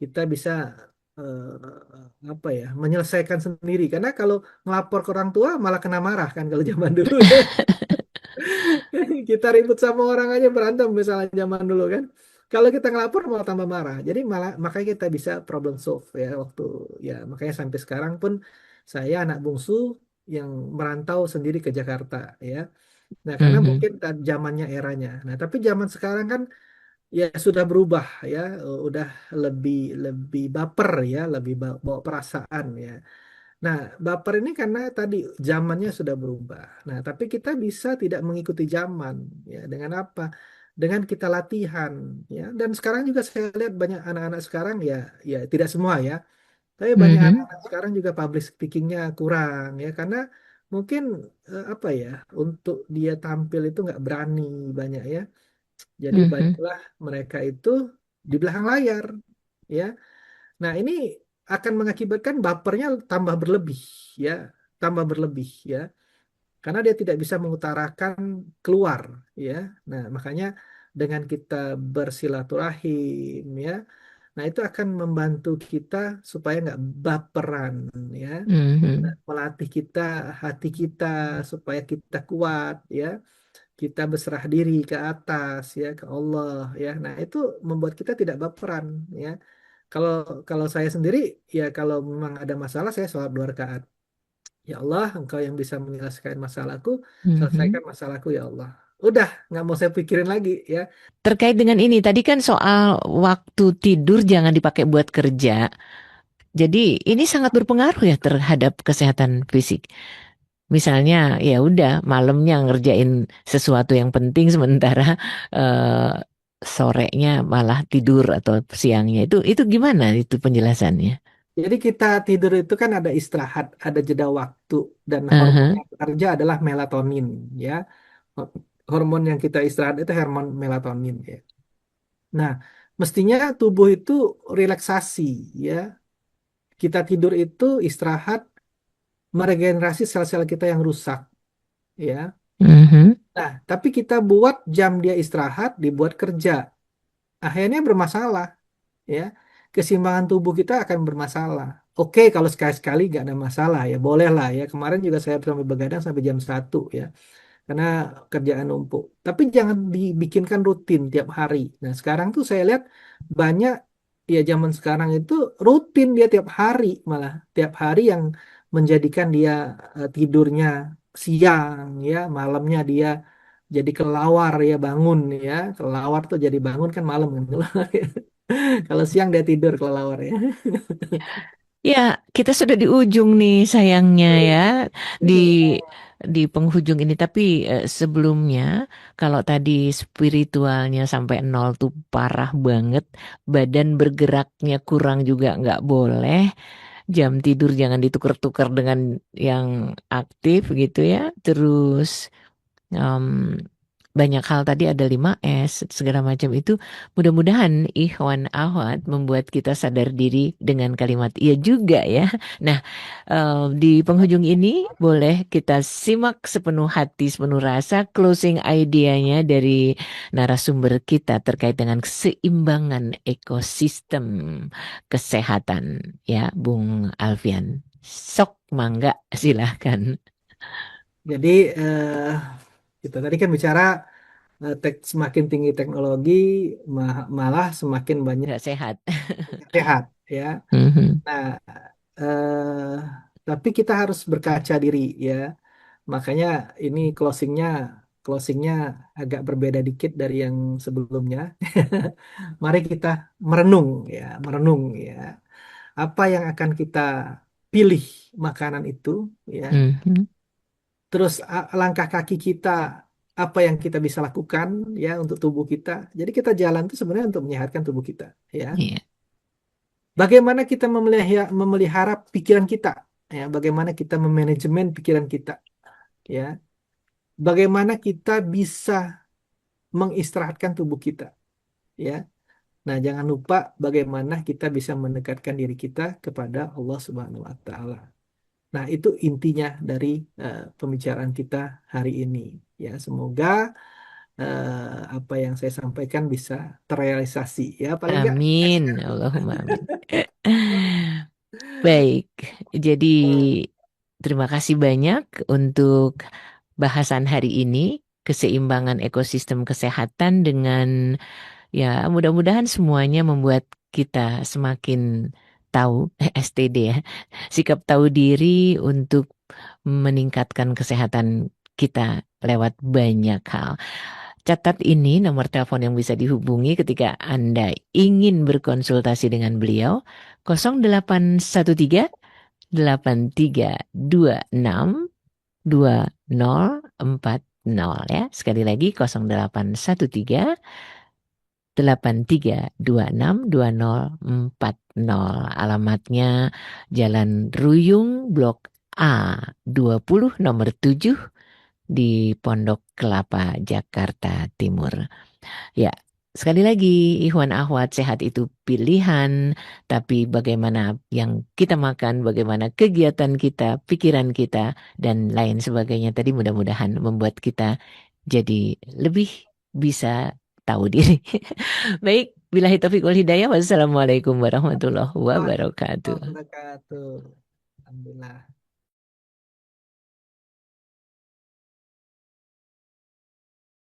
kita bisa apa ya, menyelesaikan sendiri. Karena kalau ngelapor ke orang tua malah kena marah kan kalau zaman dulu ya. Kita ribut sama orang aja berantem misalnya zaman dulu kan. Kalau kita ngelapor malah tambah marah. Jadi malah makanya kita bisa problem solve ya waktu ya makanya sampai sekarang pun saya anak bungsu yang merantau sendiri ke Jakarta ya. Nah, karena Mhm. mungkin zamannya eranya. Nah, tapi zaman sekarang kan ya sudah berubah ya, udah lebih lebih baper ya, lebih bawa perasaan ya. Nah, baper ini karena tadi zamannya sudah berubah. Nah, tapi kita bisa tidak mengikuti zaman ya dengan apa? Dengan kita latihan ya. Dan sekarang juga saya lihat banyak anak-anak sekarang ya, ya tidak semua ya, tapi banyak Mhm. anak-anak sekarang juga public speakingnya kurang ya karena mungkin apa ya untuk dia tampil itu nggak berani banyak ya. Jadi Mhm. banyaklah mereka itu di belakang layar ya. Nah, ini akan mengakibatkan bapernya tambah berlebih ya, tambah berlebih ya. Karena dia tidak bisa mengutarakan keluar ya. Nah, makanya dengan kita bersilaturahim ya, nah itu akan membantu kita supaya nggak baperan ya. Nah, Mhm. melatih kita hati kita supaya kita kuat ya, kita berserah diri ke atas ya, ke Allah ya. Nah, itu membuat kita tidak baperan ya. Kalau kalau saya sendiri ya kalau memang ada masalah saya sholat 2 rakaat. Ya Allah, Engkau yang bisa menyelesaikan masalahku, Mhm. selesaikan masalahku ya Allah. Udah, nggak mau saya pikirin lagi ya. Terkait dengan ini, tadi kan soal waktu tidur jangan dipakai buat kerja. Jadi ini sangat berpengaruh ya terhadap kesehatan fisik. Misalnya ya udah malamnya ngerjain sesuatu yang penting sementara eh, sorenya malah tidur atau siangnya itu gimana itu penjelasannya? Jadi kita tidur itu kan ada istirahat, ada jeda waktu, dan hormon Aha. yang bekerja adalah melatonin ya. Hormon yang kita istirahat itu hormon melatonin ya. Nah, mestinya tubuh itu relaksasi ya. Kita tidur itu istirahat meregenerasi sel-sel kita yang rusak ya. Mhm. Nah, tapi kita buat jam dia istirahat dibuat kerja. Akhirnya bermasalah ya. Keseimbangan tubuh kita akan bermasalah. Oke, kalau sekali-sekali nggak ada masalah ya, boleh lah ya. Kemarin juga saya sampai begadang sampai jam 1 ya, karena kerjaan numpuk. Tapi jangan dibikinkan rutin tiap hari. Nah, sekarang tuh saya lihat banyak ya zaman sekarang itu rutin dia tiap hari, malah tiap hari yang menjadikan dia tidurnya siang ya, malamnya dia jadi kelawar ya bangun ya. Kelawar tuh jadi bangun kan malam kan. Kalau siang dia tidur kelelawar ya. Ya, kita sudah di ujung nih sayangnya ya di di penghujung ini. Tapi sebelumnya kalau tadi spiritualnya sampai nol tuh parah banget, badan bergeraknya kurang juga nggak boleh, jam tidur jangan ditukar-tukar dengan yang aktif gitu ya. Terus Em, banyak hal tadi ada 5S segala macam itu mudah-mudahan Ikhwan Ahwat membuat kita sadar diri dengan kalimat iya juga ya. Nah, di penghujung ini boleh kita simak sepenuh hati sepenuh rasa closing idenya dari narasumber kita terkait dengan keseimbangan ekosistem kesehatan ya Bung Alfian. Sok mangga silahkan. Jadi kita tadi kan bicara semakin tinggi teknologi malah semakin banyak Nggak sehat. sehat ya. Mhm. Nah, eh, tapi kita harus berkaca diri ya. Makanya ini closingnya agak berbeda dikit dari yang sebelumnya. Mari kita merenung ya, merenung ya. Apa yang akan kita pilih makanan itu ya. Mhm. Terus langkah kaki kita apa yang kita bisa lakukan ya untuk tubuh kita. Jadi kita jalan itu sebenarnya untuk menyehatkan tubuh kita ya. Iya. Bagaimana kita memelihara pikiran kita ya, bagaimana kita memanajemen pikiran kita ya. Bagaimana kita bisa mengistirahatkan tubuh kita ya. Nah, jangan lupa bagaimana kita bisa mendekatkan diri kita kepada Allah Subhanahu wa taala. Nah, itu intinya dari pembicaraan kita hari ini. Ya, semoga apa yang saya sampaikan bisa terrealisasi ya paling nggak. Amin. Allahumma amin. Baik, jadi terima kasih banyak untuk bahasan hari ini, keseimbangan ekosistem kesehatan dengan ya mudah-mudahan semuanya membuat kita semakin tahu STD ya, sikap tahu diri untuk meningkatkan kesehatan kita lewat banyak hal. Catat ini nomor telepon yang bisa dihubungi ketika Anda ingin berkonsultasi dengan beliau 0813 8326 2040 ya. Sekali lagi 0813 8326 2040. Alamatnya Jalan Ruyung Blok A 20 nomor 7 di Pondok Kelapa, Jakarta Timur. Ya, sekali lagi Ikhwan Akhwat, sehat itu pilihan, tapi bagaimana yang kita makan, bagaimana kegiatan kita, pikiran kita, dan lain sebagainya tadi mudah-mudahan membuat kita jadi lebih bisa tahu diri. Baik, billahi taufiq wal hidayah. Wassalamualaikum warahmatullahi Waalaikumsalam wabarakatuh. wabarakatuh. Alhamdulillah.